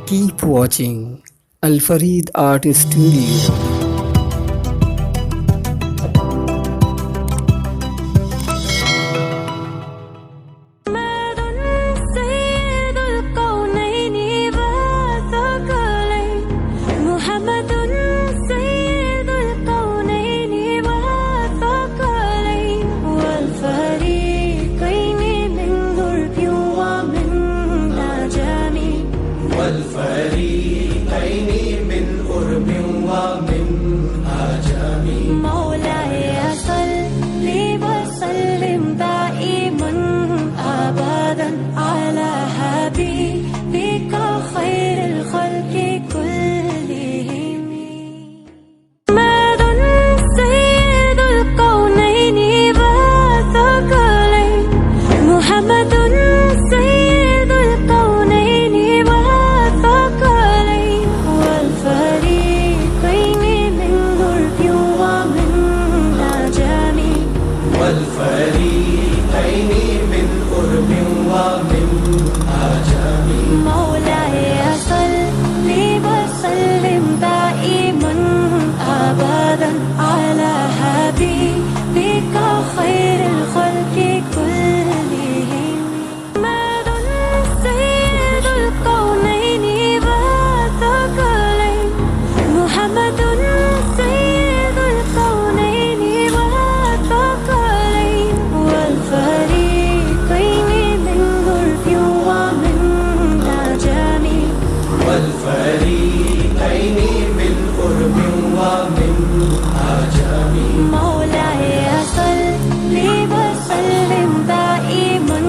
Keep watching Al Farid Art Studio. والفريقين من قرب ومن عجم مولاي صل وسلم دائما أبدا على حبيبك خير الخلق كلهم. محمد سيد الكونين والثقلين محمد سيد الكونين والثقلين والفريقين من غرب ومن عجم والفريقين من قرب ومن عجم مولاي صل وسلم دائما أبدا على حبيبك خير الخلق كلهم. محمد سيد الكونين والثقلين محمد سيد الكونين والثقلين والفريقين من غرب ومن عجم والفريقين من قرب ومن عجم مولاي صل وسلم دائما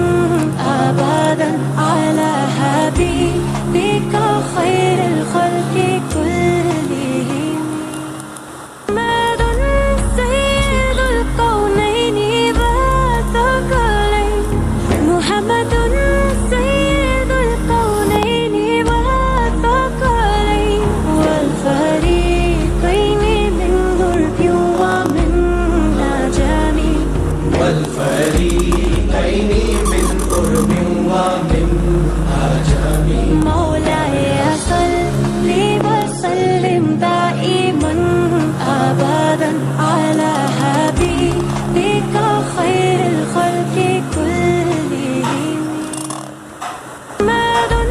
أبدا على حبيبك خير الخلق كلهم. محمد سيد الكونين والثقلين محمد سيد الكونين والثقلين والفريقين من غرب ومن عجم والفريقين من قرب ومن عجم مولاي صل وسلم دائما أبدا على حبيبك خير الخلق كلهم. محمد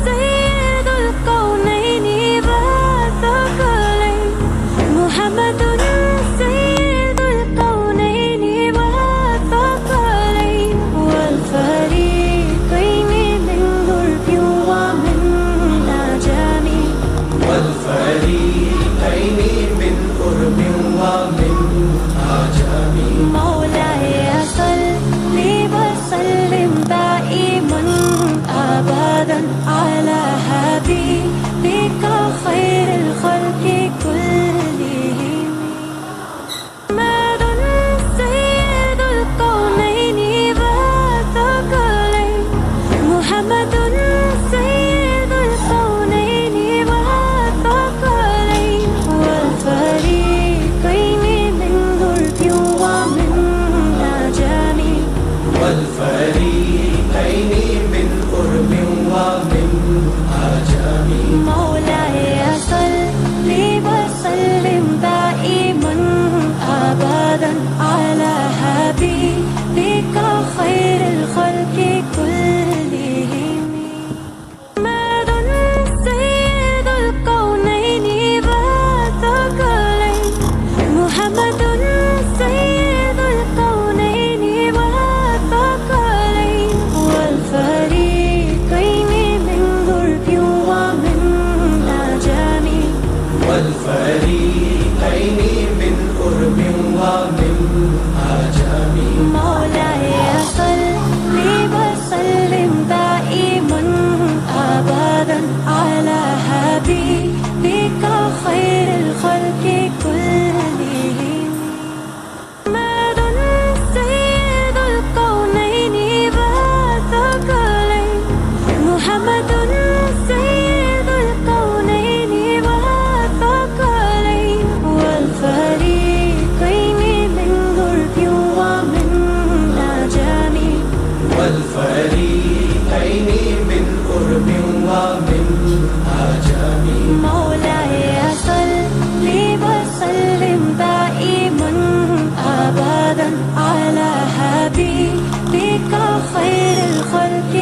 سيد الكونين والثقلين محمد سيد الكونين والثقلين والفريقين من غرب ومن عجم والفريقين من قرب ومن عجم مولاي صل وسلم دائما أبدا على حبيبك خير الخلق كلهم. محمد سيد الكونين والثقلين محمد سيد الكونين والثقلين والفريقين من غرب ومن عجم والفريقين من قرب ومن عجم مولاي صل وسلم دائما أبدا على حبيبك خير الخلق كلهم. محمد سيد الكونين والثقلين محمد سيد الكونين والثقلين والفريقين من غرب ومن عجم والفريقين من قرب ومن عجم مولاي صل وسلم دائما أبدا على حبيبك خير الخلق كلهم. محمد سيد الكونين والثقلين محمد سيد الكونين والثقلين والفريقين من غرب ومن عجم والفريقين من قرب ومن مولاي صلي وسلم دائما أبدا على حبيبك خير الخلق